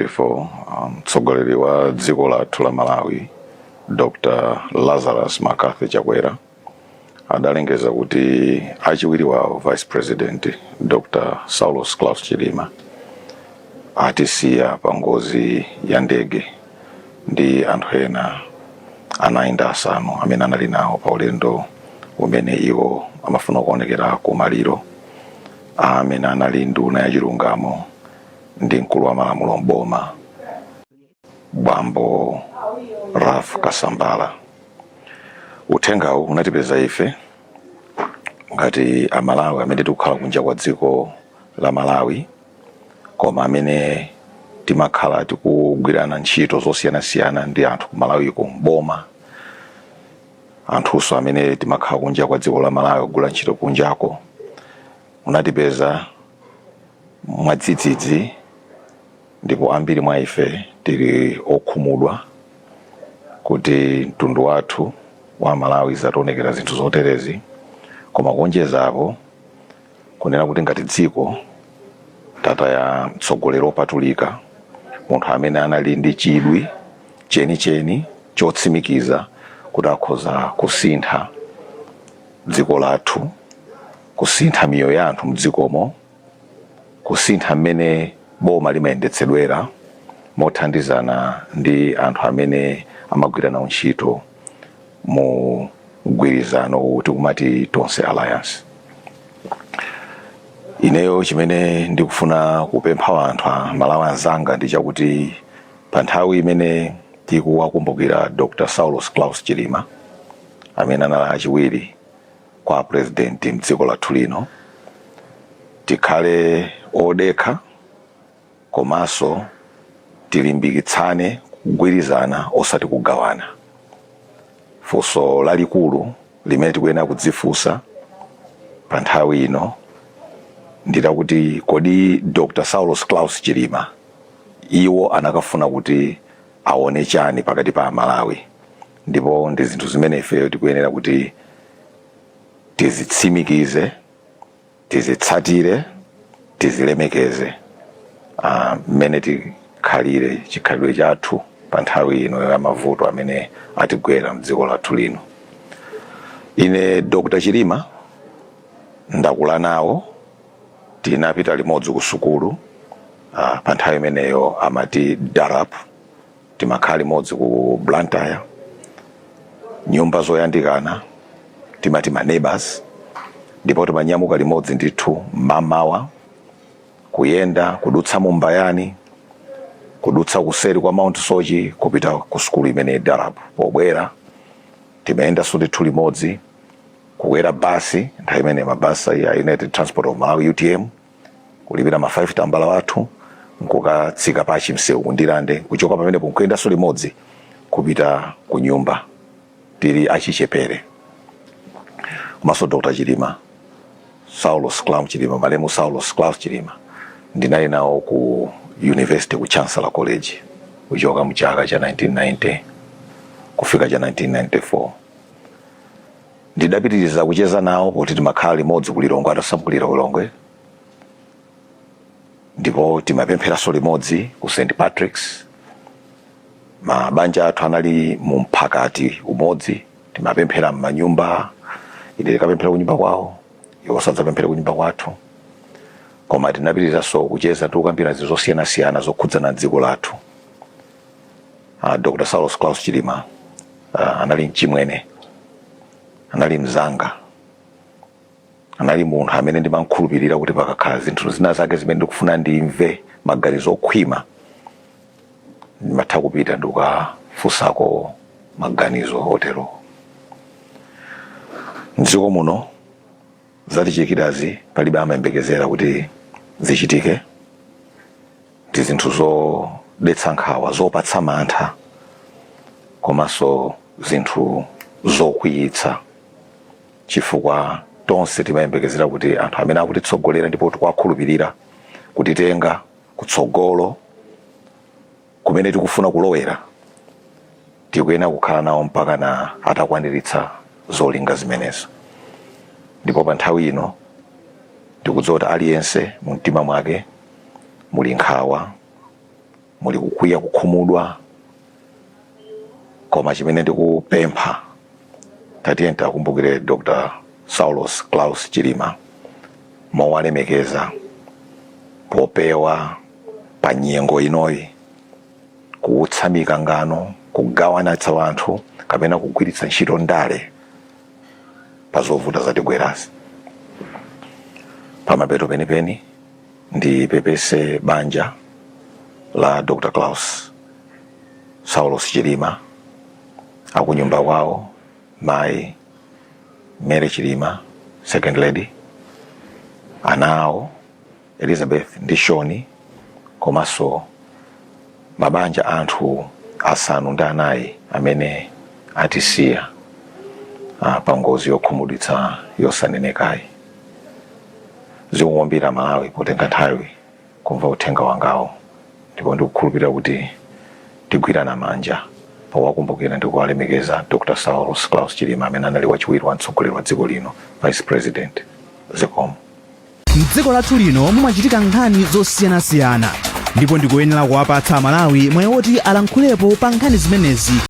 1994 mtsogoleri wa dziko lathu la Malawi Dr. Lazarus Makathi Chakwera adalengeza kuti achiwiri wa Vice President Dr. Saulos Klaus Chilima atisiya pa ngozi ya ndege ndi anthu ena anainda asanu amene anali nawo pa ulendo umene iwo amafuna kuonekera ku maliro amene anali nduna ya chilungamo ndi mkulu wa malamulo mboma Bambo Raf Kasambala. Uthengawu unatipeza ife ngati amalawi amene tikukhala kunja kwa dziko la Malawi koma amene timakhala tikugwirana ntchito zosiyanasiyana ndi anthu ku Malawi ku mboma, anthuso amene timakhala kunja kwa dziko la Malawi kugwira ntchito kunjako. Unatipeza mwadzidzidzi ndipo ambiri mwa ife tili okhumudwa kuti mtundu wathu wa Malawi zatonekera zinthu zoterezi, koma kuonjezapo kunena kuti ngati dziko tata ya mtsogoleri opatulika, munthu amene anali ndi chidwi chenicheni chotsimikiza kuti akhoza kusintha dziko lathu, kusintha miyoyo ya anthu mdzikomo, kusintha mmene boma limayendetsedwera mothandizana ndi anthu amene amagwirana ntchito mu mgwirizano uti kumati Tonse Alliance. Ineyo chimene ndikufuna kupempha anthu a Malawi anzanga ndi chakuti pa nthawi imene tikuwakumbukira Dr. Saulos Klaus Chilima amene anali achiwiri kwa president mdziko lathu lino, tikhale odekha komanso tilimbikitsane kugwirizana osati kugawana. Funso lalikulu limene tikuyenera kudzifunsa pa nthawi ino ndila kuti kodi Dr. Saulos Klaus Chilima iwo anakafuna kuti aone chani pakati pa Malawi, ndipo ndi zinthu zimene ife tikuyenera kuti tizitsimikize, tizitsatire, tizilemekeze mmene tikhalire chikhalidwe chathu pa nthawi ino ya mavuto amene atigwera mdziko lathu lino. Ine Dr. Chilima ndakula nawo, tinapita limodzi ku sukulu pa nthawi imeneyo amati Darap, timakhala limodzi ku Blantyre, nyumba zoyandikana timati ma neighbors, ndipo timanyamuka limodzi ndithu mamawa kuyenda kudutsa Mumbayani, kudutsa kuseri kwa Mount Sochi kupita ku sukulu imene Darap. Pobwera timayenda ndithu limodzi kukwera basi, nthawi imene mabasa ya United Transport of Malawi UTM, kulipira ma 5 tambala wathu nkukatsika pa chimsewu kundilande, kuchoka pamene nkuyenda limodzi kupita ku nyumba tili achichepere. Komanso Dr. Chilima, Saulos Klaus Chilima, malemu Saulos Klaus Chilima ndinali nawo ku university ku Chancellor College kuchoka mu chaka cha 1990 kufika cha 1994. Ndidapitiriza kucheza nawo poti timakhala limodzi ku Lilongwe, atasamkulira Ulongwe, ndipo timapempheranso limodzi ku St. Patrick's. Mabanja athu anali mu mphakati umodzi, timapemphera m'manyumba, ine tikapemphera ku nyumba kwawo, iwo sadzapemphera ku nyumba kwathu. Koma tinapitiriranso kucheza tikukambirana zinthu zosiyanasiyana zokhudzana dziko lathu. Dr. Saulos Klaus Chilima anali mchimwene, anali mzanga, anali munthu amene ndimankhulupirira kuti pakakhala zinthu zina zake zimene ndikufuna ndimve maganizo okhwima, ndimatha kupita ndikukafunsako maganizo otero. Mdziko muno zatichitikazi palibe amayembekezera kuti zichitike, ndi zinthu zodetsa nkhawa, zopatsa mantha, komanso zinthu zokwiyitsa, chifukwa tonse timayembekezera kuti anthu amene akutitsogolera ndipo tikuwakhulupirira kutitenga kutsogolo kumene tikufuna kulowera, tikuyenera kukhala nawo mpaka na atakwaniritsa zolinga zimenezo. Ndipo pa nthawi ino ndikudziwa kuti aliyense mu mtima mwake muli nkhawa, muli kukwiya kukhumudwa, koma chimene ndikupempha tatiye takumbukire Dr. Saulos Klaus Chilima mowalemekeza popewa pa nyengo inoyi kuutsa mikangano, kugawanitsa wanthu kapena kugwiritsa ntchito ndale pa zovuta zatigwerazi. Pamapeto penipeni ndipepese banja la Dr. Klaus Saulos Chilima, akunyumba kwawo mayi Mary Chilima, second lady, anawo Elizabeth ndi Shoni, komanso mabanja anthu asanu ndi anayi amene atisiya pa ngozi yokhumudwitsa yosanenekayi. Zikuombera Malawi potenga nthawi kumva uthenga wangawo, ndipo ndikukhulupirira kuti tigwirana manja powakumbukira ndi kuwalemekeza Dr. Saulos Klaus Chilima amene anali wachiwiri wa mtsogoleri wa dziko lino, Vice President. Zikomo. M'dziko lathu lino mumachitika nkhani zosiyanasiyana, ndipo ndikuyenera kuwapatsa Malawi mwayi woti alankhulepo pa nkhani zimenezi.